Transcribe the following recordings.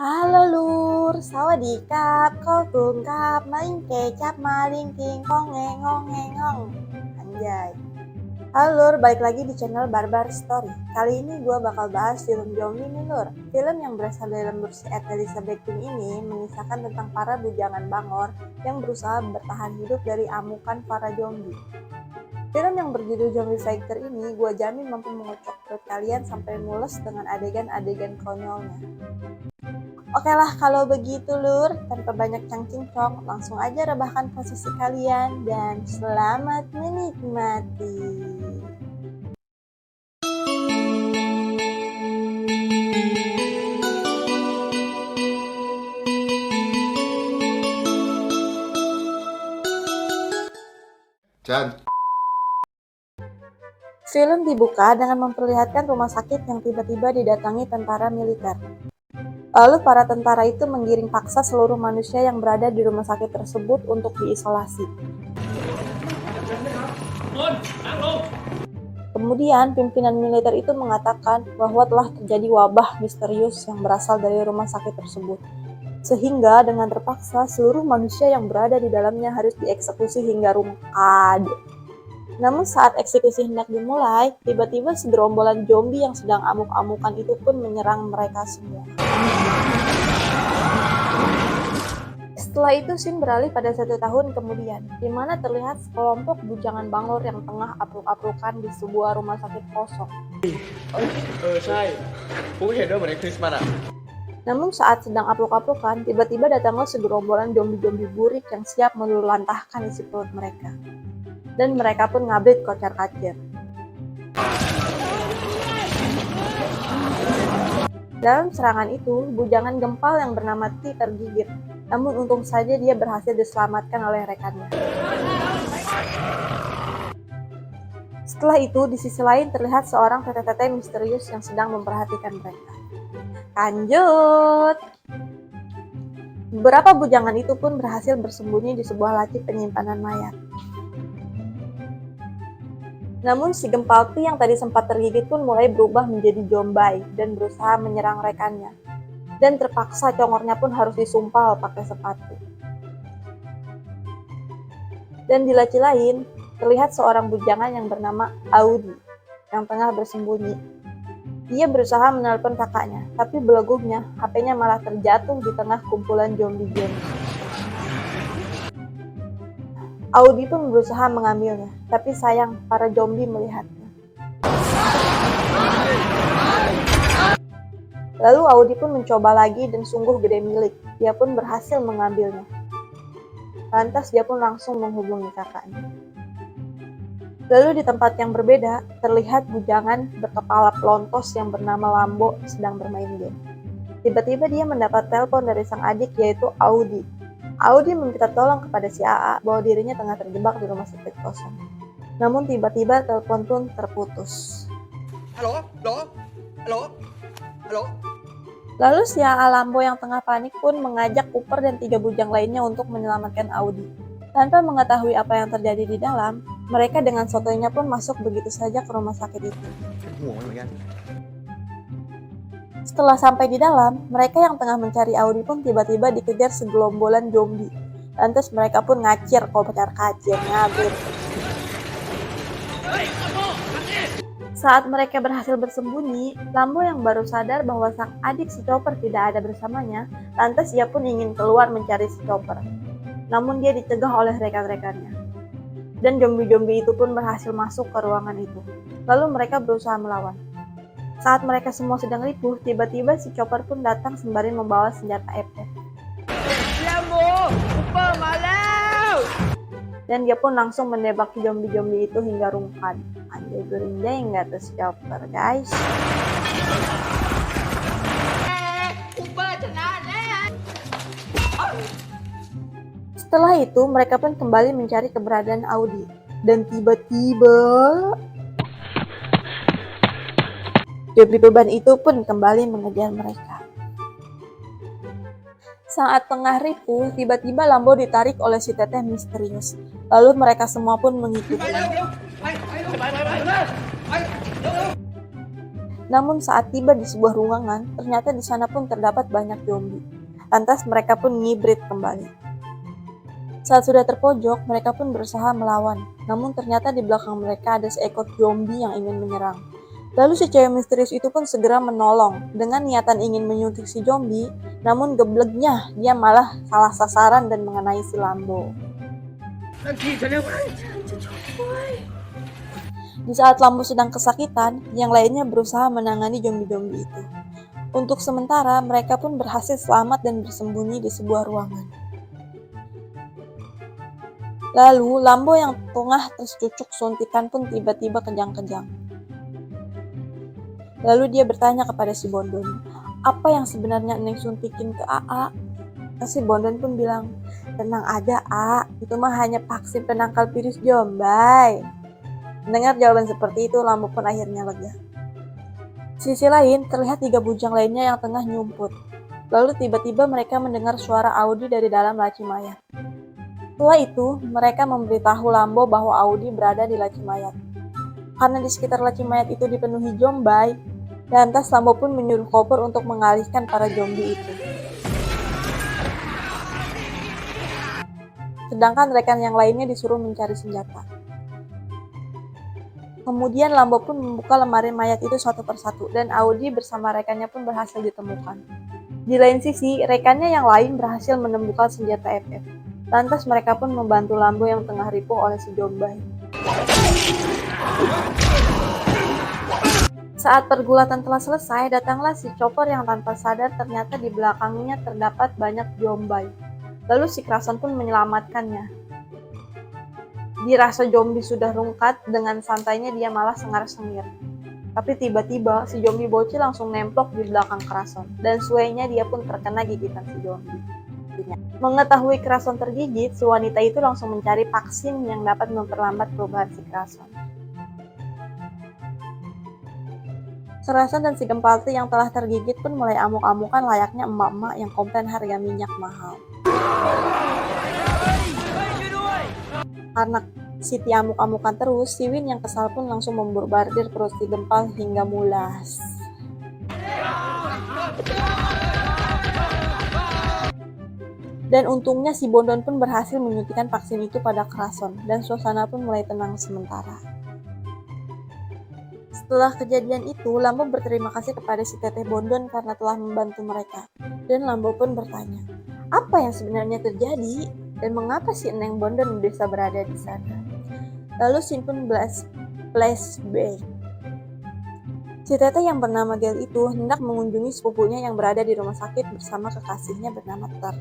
Halo Lur, sawadikap, kau tungkap, main kecap, maling tingkong, ngengong, ngengong. Anjay. Halo Lur, balik lagi di channel Barbar Story. Kali ini gue bakal bahas film zombie nih Lur. Film yang berasal dari lembur si Ed Elizabeth ini mengisahkan tentang para bujangan Bangor yang berusaha bertahan hidup dari amukan para zombie. Film yang berjudul Zombie Fighter ini gue jamin mampu mengocok perut kalian sampai mules dengan adegan-adegan konyolnya. Oke lah kalau begitu Lur, tanpa banyak cangcingcong, langsung aja rebahkan posisi kalian dan selamat menikmati. Chan, Film dibuka dengan memperlihatkan rumah sakit yang tiba-tiba didatangi tentara militer. Lalu para tentara itu menggiring paksa seluruh manusia yang berada di rumah sakit tersebut untuk diisolasi. Kemudian pimpinan militer itu mengatakan bahwa telah terjadi wabah misterius yang berasal dari rumah sakit tersebut. Sehingga dengan terpaksa seluruh manusia yang berada di dalamnya harus dieksekusi hingga rungkad. Namun saat eksekusi hendak dimulai, tiba-tiba segerombolan zombie yang sedang amuk-amukan itu pun menyerang mereka semua. Setelah itu scene beralih pada 1 tahun kemudian, di mana terlihat sekelompok bujangan Bangor yang tengah apruk-aprukan di sebuah rumah sakit kosong. ใช่กูเห็นด้วยเหมือนในคริสต์มาสอ่ะ Namun saat sedang apruk-aprukan, tiba-tiba datanglah segerombolan zombie-zombie burik yang siap meluluhlantahkan isi perut mereka. Dan mereka pun ngabrit kocar-kacir. Dalam serangan itu, bujangan gempal yang bernama T tergigit. Namun untung saja dia berhasil diselamatkan oleh rekannya. Setelah itu, di sisi lain terlihat seorang tete-tete misterius yang sedang memperhatikan mereka. Lanjut! Beberapa bujangan itu pun berhasil bersembunyi di sebuah laci penyimpanan mayat. Namun si gempal T yang tadi sempat tergigit pun mulai berubah menjadi zombie dan berusaha menyerang rekannya. Dan terpaksa congornya pun harus disumpal pakai sepatu. Dan di laci lain, terlihat seorang bujangan yang bernama Audi yang tengah bersembunyi. Dia berusaha menelpon kakaknya, tapi belegugnya HP-nya malah terjatuh di tengah kumpulan zombie-zombie. Audi pun berusaha mengambilnya, tapi sayang para zombie melihatnya. Lalu Audi pun mencoba lagi dan sungguh gede milik, dia pun berhasil mengambilnya. Lantas dia pun langsung menghubungi kakaknya. Lalu di tempat yang berbeda, terlihat bujangan berkepala pelontos yang bernama Lambo sedang bermain game. Tiba-tiba dia mendapat telepon dari sang adik yaitu Audi. Audi meminta tolong kepada si AA bahwa dirinya tengah terjebak di rumah sakit kosong. Namun tiba-tiba telepon pun terputus. Halo? Halo? Halo? Halo? Lalu si AA Lambo yang tengah panik pun mengajak Cooper dan 3 bujang lainnya untuk menyelamatkan Audi. Tanpa mengetahui apa yang terjadi di dalam, mereka dengan sotoinya pun masuk begitu saja ke rumah sakit itu. Setelah sampai di dalam, mereka yang tengah mencari Audi pun tiba-tiba dikejar segelombolan zombie. Lantas mereka pun ngacir, kocar-kacir, ngabrit. Saat mereka berhasil bersembunyi, Lambo yang baru sadar bahwa sang adik si Chopper tidak ada bersamanya, lantas ia pun ingin keluar mencari si Chopper. Namun dia dicegah oleh rekan-rekannya. Dan zombie-zombie itu pun berhasil masuk ke ruangan itu. Lalu mereka berusaha melawan. Saat mereka semua sedang ripuh, tiba-tiba si Chopper pun datang sembari membawa senjata EP. Dan dia pun langsung menembak zombie-zombie itu hingga rungkad. Anjay gerinjay nggak tuh si Chopper, guys. Setelah itu, mereka pun kembali mencari keberadaan Audi. Dan tiba-tiba zombie beban itu pun kembali mengejar mereka. Saat tengah ripuh, tiba-tiba Lambo ditarik oleh si teteh misterius. Lalu mereka semua pun mengikuti. Namun saat tiba di sebuah ruangan, ternyata di sana pun terdapat banyak zombie. Lantas mereka pun ngibrit kembali. Saat sudah terpojok, mereka pun berusaha melawan. Namun ternyata di belakang mereka ada seekor zombie yang ingin menyerang. Lalu si cewek misterius itu pun segera menolong dengan niatan ingin menyuntik si zombie, namun geblegnya dia malah salah sasaran dan mengenai si Lambo. Di saat Lambo sedang kesakitan, yang lainnya berusaha menangani zombie-zombie itu. Untuk sementara, mereka pun berhasil selamat dan bersembunyi di sebuah ruangan. Lalu, Lambo yang tengah tercucuk suntikan pun tiba-tiba kejang-kejang. Lalu dia bertanya kepada si Bondon, apa yang sebenarnya Neng suntikin ke AA? Si Bondon pun bilang, tenang aja A, itu mah hanya vaksin penangkal virus zombie. Mendengar jawaban seperti itu, Lambo pun akhirnya lega. Sisi lain, terlihat 3 bujang lainnya yang tengah nyumput. Lalu tiba-tiba mereka mendengar suara Audi dari dalam laci mayat. Setelah itu, mereka memberitahu Lambo bahwa Audi berada di laci mayat. Karena di sekitar laci mayat itu dipenuhi zombie, lantas Lambo pun menyuruh Cooper untuk mengalihkan para zombie itu. Sedangkan rekan yang lainnya disuruh mencari senjata. Kemudian Lambo pun membuka lemari mayat itu satu persatu dan Audi bersama rekannya pun berhasil ditemukan. Di lain sisi, rekannya yang lain berhasil menemukan senjata FF. Lantas mereka pun membantu Lambo yang tengah ripuh oleh si zombie. Saat pergulatan telah selesai, datanglah si Chopper yang tanpa sadar ternyata di belakangnya terdapat banyak zombie. Lalu si Krason pun menyelamatkannya. Dirasa zombie sudah rungkat, dengan santainya dia malah sengar-sengir. Tapi tiba-tiba si zombie bocil langsung nemplok di belakang Krason, dan suenya dia pun terkena gigitan si zombie. Mengetahui Krason tergigit, si wanita itu langsung mencari vaksin yang dapat memperlambat perubahan si Krason. Krason dan si Gempalti yang telah tergigit pun mulai amuk-amukan layaknya emak-emak yang komplain harga minyak mahal. Karena Siti amuk-amukan terus, si Win yang kesal pun langsung memborbardir perut si Gempal hingga mulas. Dan untungnya si Bondon pun berhasil menyuntikkan vaksin itu pada Krason, dan suasana pun mulai tenang sementara. Setelah kejadian itu, Lambo berterima kasih kepada si Teteh Bondon karena telah membantu mereka. Dan Lambo pun bertanya, apa yang sebenarnya terjadi? Dan mengapa si Neng Bondon bisa berada di sana? Lalu Sin pun flashback. Si Teteh yang bernama Gel itu hendak mengunjungi sepupunya yang berada di rumah sakit bersama kekasihnya bernama Ter.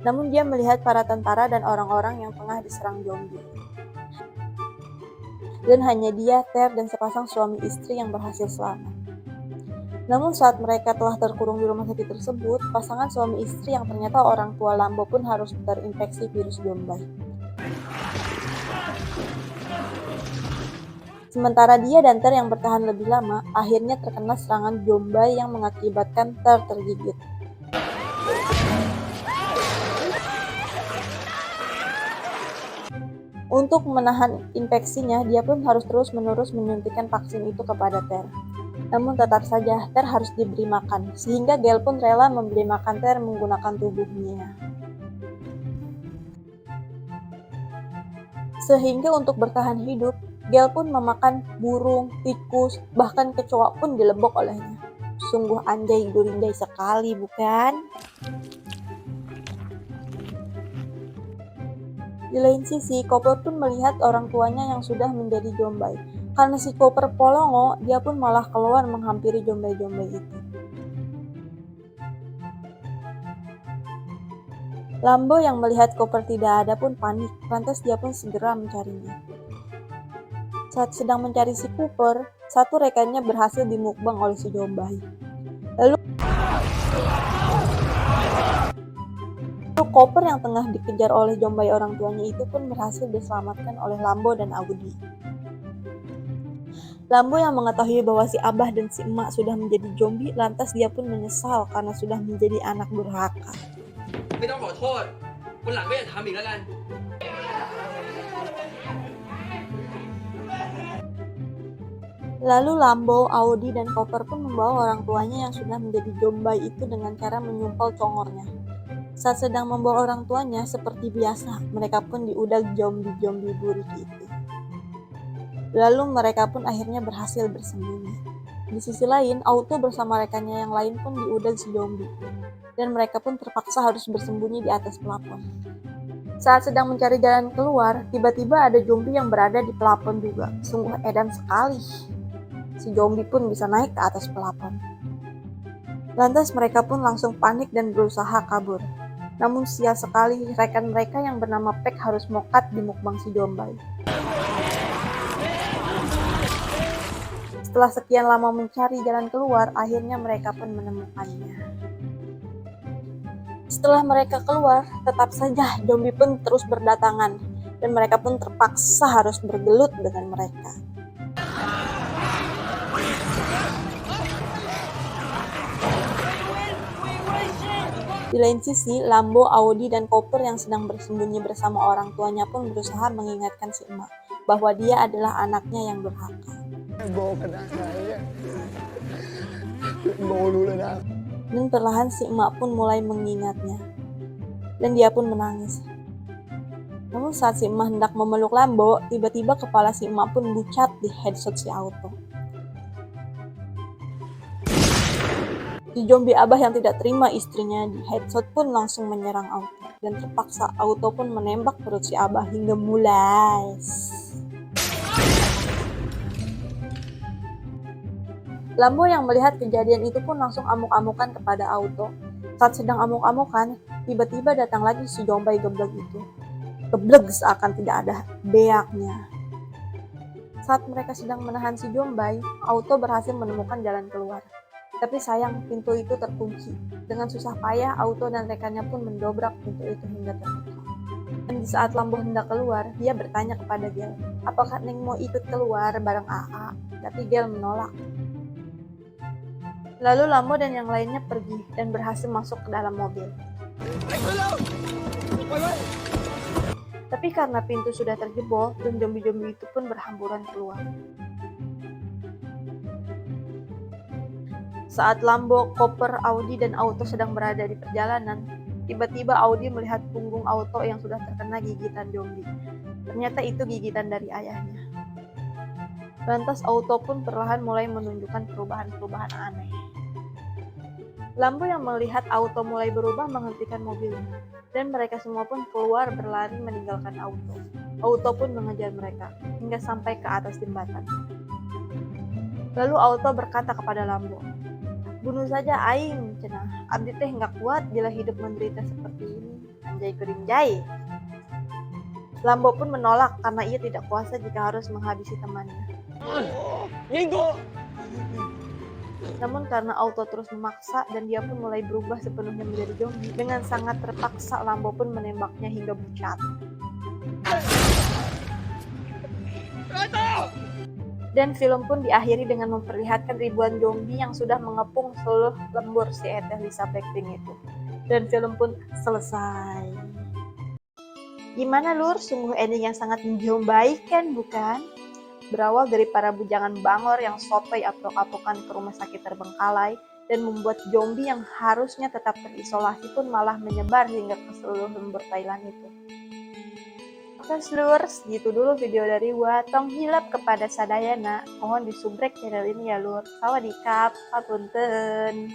Namun dia melihat para tentara dan orang-orang yang tengah diserang zombie. Dan hanya dia, Ter, dan sepasang suami istri yang berhasil selamat. Namun saat mereka telah terkurung di rumah sakit tersebut, pasangan suami istri yang ternyata orang tua Lambo pun harus terinfeksi virus zombie. Sementara dia dan Ter yang bertahan lebih lama, akhirnya terkena serangan zombie yang mengakibatkan Ter tergigit. Untuk menahan infeksinya, dia pun harus terus-menerus menyuntikkan vaksin itu kepada Ter. Namun tetap saja, Ter harus diberi makan, sehingga Gel pun rela memberi makan Ter menggunakan tubuhnya. Sehingga untuk bertahan hidup, Gel pun memakan burung, tikus, bahkan kecoa pun dilebok olehnya. Sungguh anjay gurinjay sekali, bukan? Di lain sisi, Cooper pun melihat orang tuanya yang sudah menjadi zombie. Karena si Cooper polongo, dia pun malah keluar menghampiri zombie-zombie itu. Lambo yang melihat Cooper tidak ada pun panik, lantas dia pun segera mencarinya. Saat sedang mencari si Cooper, satu rekannya berhasil dimukbang oleh si zombie. Lalu Cooper yang tengah dikejar oleh zombie orang tuanya itu pun berhasil diselamatkan oleh Lambo dan Audi. Lambo yang mengetahui bahwa si Abah dan si Emak sudah menjadi zombie, lantas dia pun menyesal karena sudah menjadi anak durhaka. Lalu Lambo, Audi, dan Cooper pun membawa orang tuanya yang sudah menjadi zombie itu dengan cara menyumpal congornya. Saat sedang membawa orang tuanya, seperti biasa, mereka pun diudag zombie-zombie burik itu. Lalu mereka pun akhirnya berhasil bersembunyi. Di sisi lain, Auto bersama rekannya yang lain pun diudag si zombie, dan mereka pun terpaksa harus bersembunyi di atas pelapon. Saat sedang mencari jalan keluar, tiba-tiba ada zombie yang berada di pelapon juga. Sungguh edan sekali. Si zombie pun bisa naik ke atas pelapon. Lantas mereka pun langsung panik dan berusaha kabur. Namun sial sekali, rekan mereka yang bernama Peck harus mokat di mukbang si zombie. Setelah sekian lama mencari jalan keluar, akhirnya mereka pun menemukannya. Setelah mereka keluar, tetap saja zombie pun terus berdatangan, dan mereka pun terpaksa harus bergelut dengan mereka. Di lain sisi, Lambo, Audi, dan Cooper yang sedang bersembunyi bersama orang tuanya pun berusaha mengingatkan si emak bahwa dia adalah anaknya yang durhaka. Dan perlahan si emak pun mulai mengingatnya, dan dia pun menangis. Namun saat si emak hendak memeluk Lambo, tiba-tiba kepala si emak pun bucat di headshot si Auto. Si zombie abah yang tidak terima istrinya di headshot pun langsung menyerang Auto, dan terpaksa Auto pun menembak perut si abah hingga mulai. Lambo yang melihat kejadian itu pun langsung amuk-amukan kepada Auto. Saat sedang amuk-amukan, tiba-tiba datang lagi si zombie geblek itu. Geblek seakan tidak ada beaknya. Saat mereka sedang menahan si zombie, Auto berhasil menemukan jalan keluar. Tapi sayang, pintu itu terkunci. Dengan susah payah, Auto dan rekannya pun mendobrak pintu itu hingga terbuka. Dan di saat Lambo hendak keluar, dia bertanya kepada Gel, apakah Neng mau ikut keluar bareng AA? Tapi Gel menolak. Lalu Lambo dan yang lainnya pergi dan berhasil masuk ke dalam mobil. Tapi karena pintu sudah terjebol, dan zombie-zombie itu pun berhamburan keluar. Saat Lambo, Cooper, Audi, dan Auto sedang berada di perjalanan, tiba-tiba Audi melihat punggung Auto yang sudah terkena gigitan zombie. Ternyata itu gigitan dari ayahnya. Lantas Auto pun perlahan mulai menunjukkan perubahan-perubahan aneh. Lambo yang melihat Auto mulai berubah menghentikan mobilnya, dan mereka semua pun keluar berlari meninggalkan Auto. Auto pun mengejar mereka, hingga sampai ke atas jembatan. Lalu Auto berkata kepada Lambo, bunuh saja aing, cenah. Abdi teh nggak kuat bila hidup menderita seperti ini. Anjay kurinjay. Lambo pun menolak karena ia tidak kuasa jika harus menghabisi temannya. Namun karena Auto terus memaksa dan dia pun mulai berubah sepenuhnya menjadi zombie, dengan sangat terpaksa Lambo pun menembaknya hingga bucat. Dan film pun diakhiri dengan memperlihatkan ribuan zombie yang sudah mengepung seluruh lembur si Eteh Lisa Blackpink itu. Dan film pun selesai. Gimana Lur? Sungguh ending yang sangat menjombaykan, bukan? Berawal dari para bujangan bangor yang sotoy aplok-aplokan ke rumah sakit terbengkalai dan membuat zombie yang harusnya tetap terisolasi pun malah menyebar hingga ke seluruh lembur Thailand itu. Oke Lurs, gitu dulu video dari gua. Tong hilap kepada sadayana, mohon disubrek channel ini ya Lur. Sawadikap, hapunten.